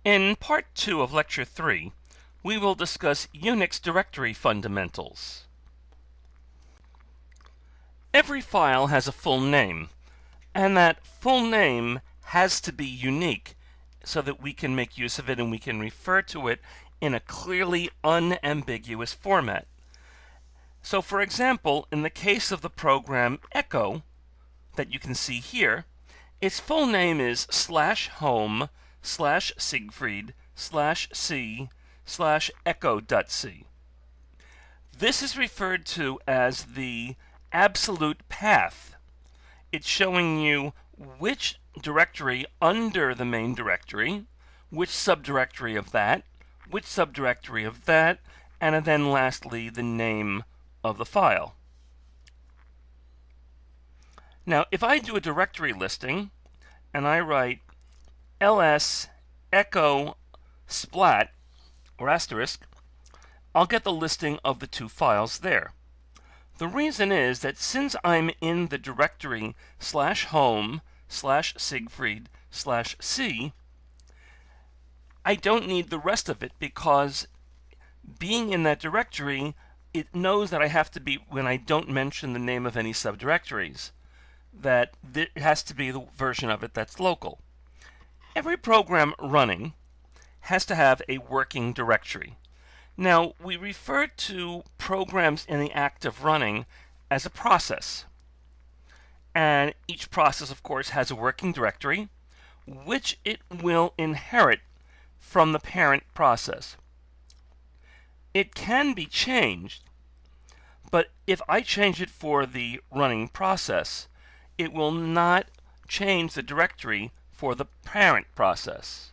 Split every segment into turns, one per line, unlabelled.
In Part 2 of Lecture 3, we will discuss UNIX directory fundamentals. Every file has a full name, and that full name has to be unique so that we can make use of it and we can refer to it in a clearly unambiguous format. So, for example, in the case of the program echo that you can see here, its full name is /home/Siegfried/C/echo.c. This is referred to as the absolute path. It's showing you which directory under the main directory, which subdirectory of that, which subdirectory of that, and then lastly the name of the file. Now, if I do a directory listing and I write ls echo splat or asterisk, I'll get the listing of the two files there. The reason is that since I'm in the directory /home/Siegfried/C, I don't need the rest of it because being in that directory, it knows that I have to be, when I don't mention the name of any subdirectories, that it has to be the version of it that's local. Every program running has to have a working directory. Now, we refer to programs in the act of running as a process. And each process, of course, has a working directory, which it will inherit from the parent process. It can be changed, but if I change it for the running process, it will not change the directory for the parent process.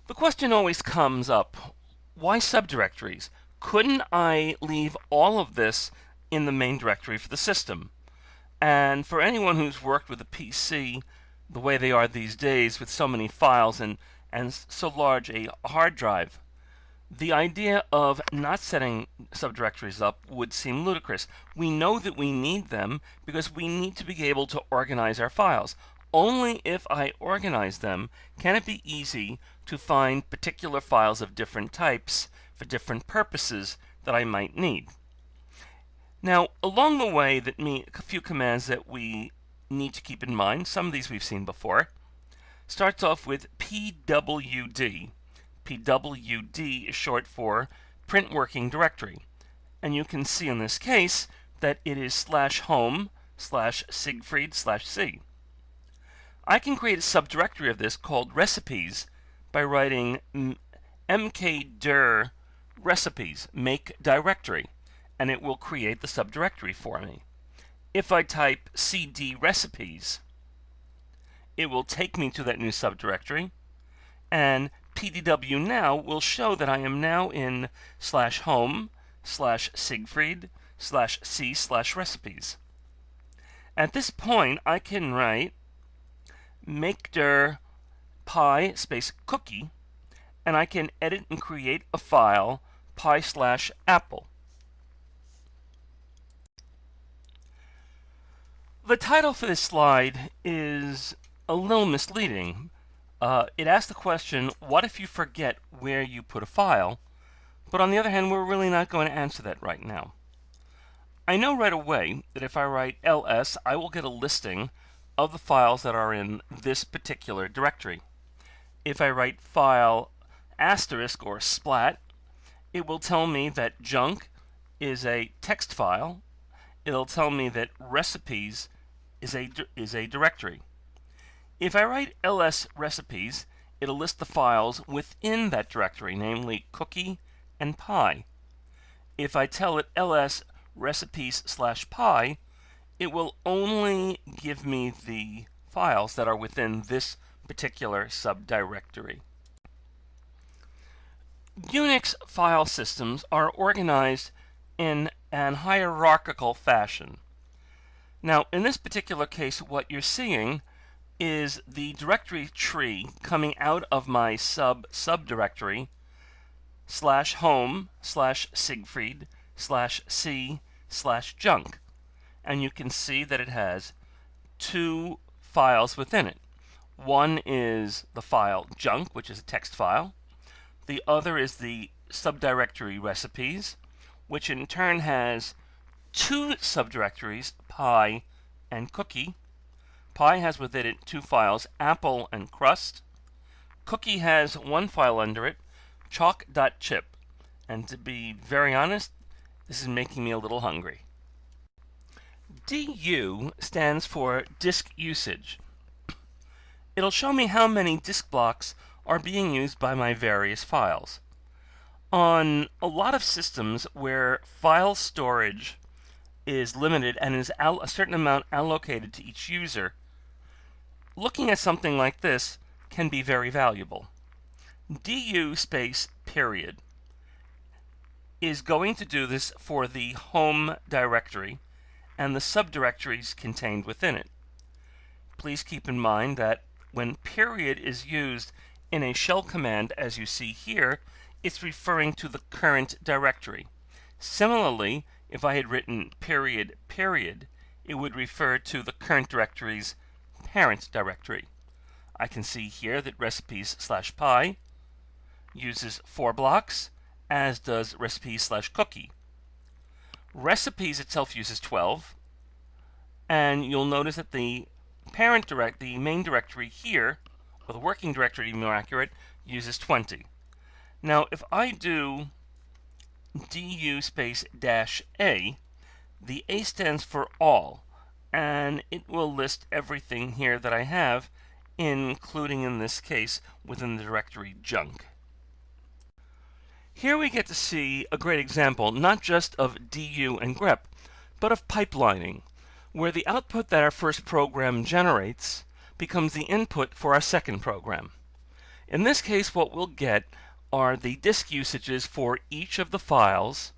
The question always comes up, why subdirectories? Couldn't I leave all of this in the main directory for the system? And for anyone who's worked with a PC the way they are these days with so many files and so large a hard drive, the idea of not setting subdirectories up would seem ludicrous. We know that we need them because we need to be able to organize our files. Only if I organize them can it be easy to find particular files of different types for different purposes that I might need. Now, along the way, a few commands that we need to keep in mind, some of these we've seen before, starts off with pwd. PWD is short for print working directory. And you can see in this case that it is /home/Siegfried/C. I can create a subdirectory of this called recipes by writing mkdir recipes, make directory, and it will create the subdirectory for me. If I type cd recipes, it will take me to that new subdirectory, and pdw now will show that I am now in /home/Siegfried/C/recipes. At this point, I can write makedir pi space cookie, and I can edit and create a file pi/apple. The title for this slide is a little misleading. It asks the question, what if you forget where you put a file? But on the other hand, we're really not going to answer that right now. I know right away that if I write ls, I will get a listing of the files that are in this particular directory. If I write file asterisk or splat, it will tell me that junk is a text file. It'll tell me that recipes is a directory. If I write ls recipes, it'll list the files within that directory, namely cookie and pi. If I tell it ls recipes/pi, it will only give me the files that are within this particular subdirectory. UNIX file systems are organized in an hierarchical fashion. Now, in this particular case, what you're seeing is the directory tree coming out of my subdirectory /home/Siegfried/C/junk. And you can see that it has two files within it. One is the file junk, which is a text file. The other is the subdirectory recipes, which in turn has two subdirectories, pie and cookie. Pie has within it two files, apple and crust. Cookie has one file under it, chalk.chip. And to be very honest, this is making me a little hungry. DU stands for disk usage. It'll show me how many disk blocks are being used by my various files. On a lot of systems where file storage is limited and is a certain amount allocated to each user, looking at something like this can be very valuable. DU space period is going to do this for the home directory and the subdirectories contained within it. Please keep in mind that when period is used in a shell command, as you see here, it's referring to the current directory. Similarly, if I had written period, it would refer to the current directory's parent directory. I can see here that recipes/pie uses 4 blocks, as does recipes/cookie. Recipes itself uses 12, and you'll notice that the main directory here, or the working directory to be more accurate, uses 20. Now, if I do du space -a, the A stands for all, and it will list everything here that I have, including in this case within the directory junk. Here we get to see a great example, not just of du and grep, but of pipelining, where the output that our first program generates becomes the input for our second program. In this case, what we'll get are the disk usages for each of the files,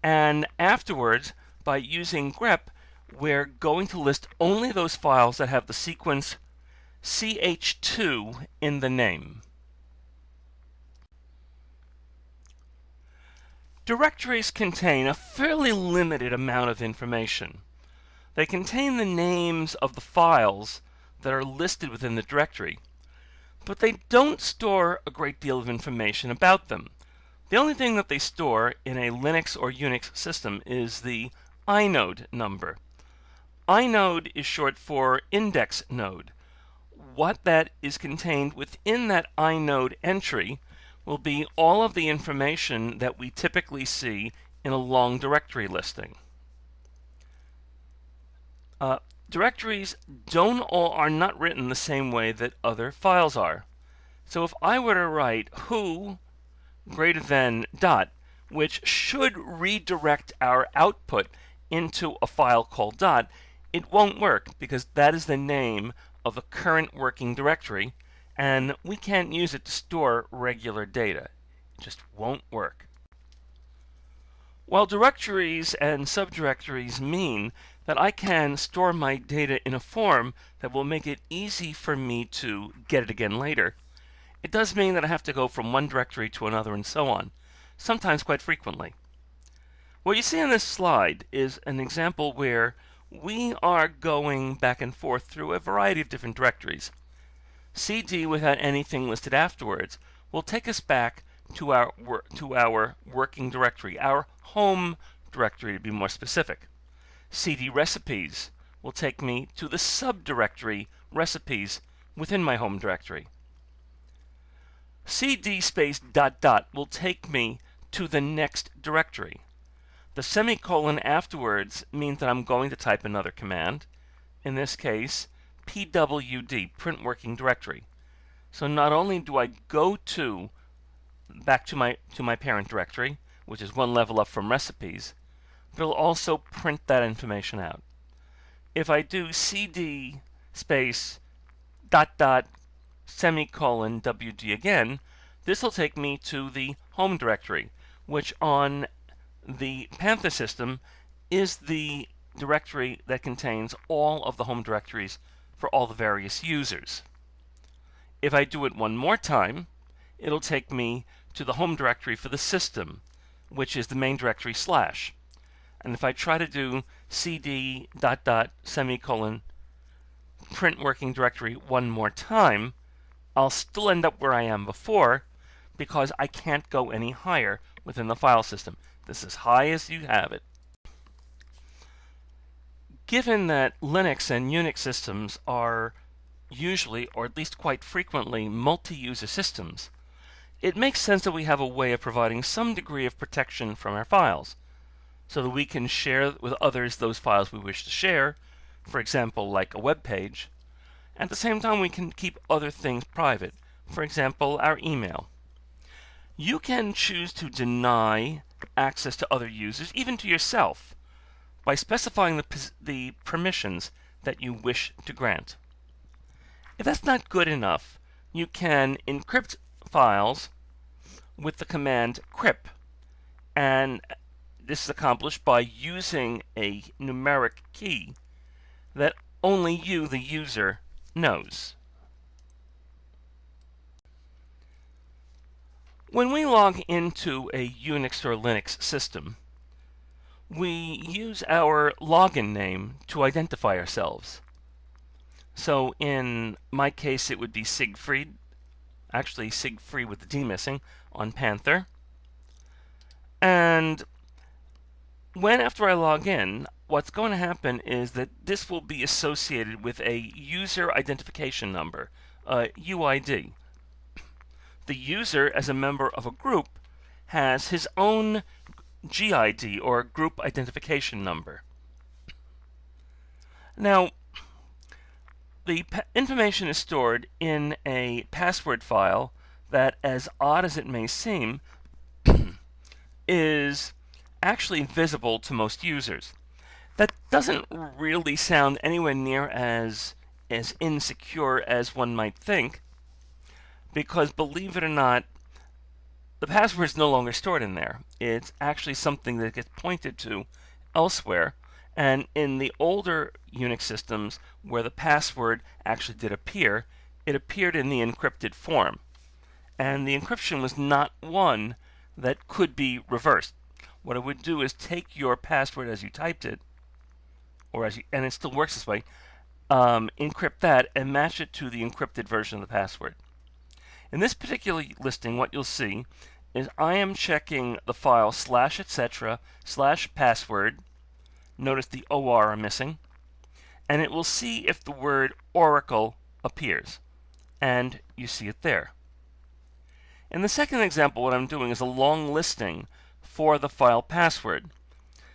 and afterwards, by using grep, we're going to list only those files that have the sequence ch2 in the name. Directories contain a fairly limited amount of information. They contain the names of the files that are listed within the directory, but they don't store a great deal of information about them. The only thing that they store in a Linux or Unix system is the inode number. Inode is short for index node. What that is contained within that inode entry will be all of the information that we typically see in a long directory listing. Directories are not written the same way that other files are. So if I were to write who greater than dot, which should redirect our output into a file called dot, it won't work because that is the name of the current working directory, and we can't use it to store regular data. It just won't work. While directories and subdirectories mean that I can store my data in a form that will make it easy for me to get it again later, it does mean that I have to go from one directory to another and so on, sometimes quite frequently. What you see on this slide is an example where we are going back and forth through a variety of different directories. CD without anything listed afterwards will take us back to our working directory, our home directory to be more specific. CD recipes will take me to the subdirectory recipes within my home directory. CD space ... will take me to the next directory. The semicolon afterwards means that I'm going to type another command, in this case pwd, print working directory. So not only do I go back to my parent directory, which is one level up from recipes, but it'll also print that information out. If I do cd space ... semicolon wd again, this will take me to the home directory, which on the Panther system is the directory that contains all of the home directories for all the various users. If I do it one more time, it'll take me to the home directory for the system, which is the main directory /. And if I try to do cd ... semicolon print working directory one more time, I'll still end up where I am before because I can't go any higher within the file system. This is as high as you have it. Given that Linux and Unix systems are usually, or at least quite frequently, multi-user systems, it makes sense that we have a way of providing some degree of protection from our files, so that we can share with others those files we wish to share, for example, like a web page. At the same time, we can keep other things private, for example, our email. You can choose to deny access to other users, even to yourself, by specifying the permissions that you wish to grant. If that's not good enough, you can encrypt files with the command crypt, and this is accomplished by using a numeric key that only you, the user, knows. When we log into a Unix or Linux system, we use our login name to identify ourselves. So in my case, it would be Siegfried, actually Siegfried with the D missing, on Panther. And after I log in, what's going to happen is that this will be associated with a user identification number, UID. The user, as a member of a group, has his own GID, or group identification number. Now, the information is stored in a password file that, as odd as it may seem, is actually visible to most users. That doesn't really sound anywhere near as insecure as one might think, because believe it or not, the password is no longer stored in there. It's actually something that gets pointed to elsewhere, and in the older Unix systems where the password actually did appear, it appeared in the encrypted form. And the encryption was not one that could be reversed. What it would do is take your password as you typed it, and it still works this way, encrypt that and match it to the encrypted version of the password. In this particular listing, what you'll see is I am checking the file /etc/password. Notice the OR are missing. And it will see if the word Oracle appears. And you see it there. In the second example, what I'm doing is a long listing for the file password.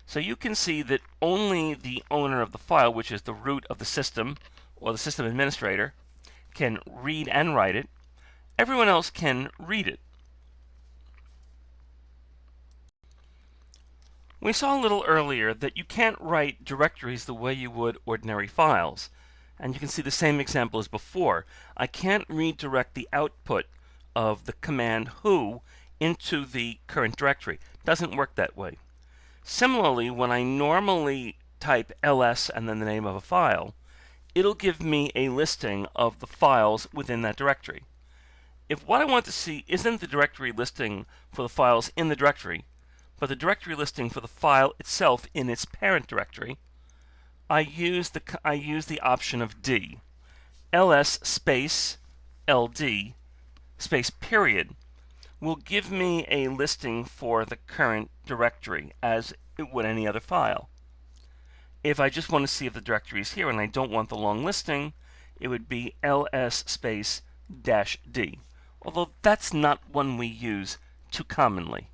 So you can see that only the owner of the file, which is the root of the system, or the system administrator, can read and write it. Everyone else can read it. We saw a little earlier that you can't write directories the way you would ordinary files. And you can see the same example as before. I can't redirect the output of the command who into the current directory. It doesn't work that way. Similarly, when I normally type ls and then the name of a file, it'll give me a listing of the files within that directory. If what I want to see isn't the directory listing for the files in the directory, but the directory listing for the file itself in its parent directory, I use the option of D. ls space ld space period will give me a listing for the current directory as it would any other file. If I just want to see if the directory is here and I don't want the long listing, it would be ls space -d. Although that's not one we use too commonly.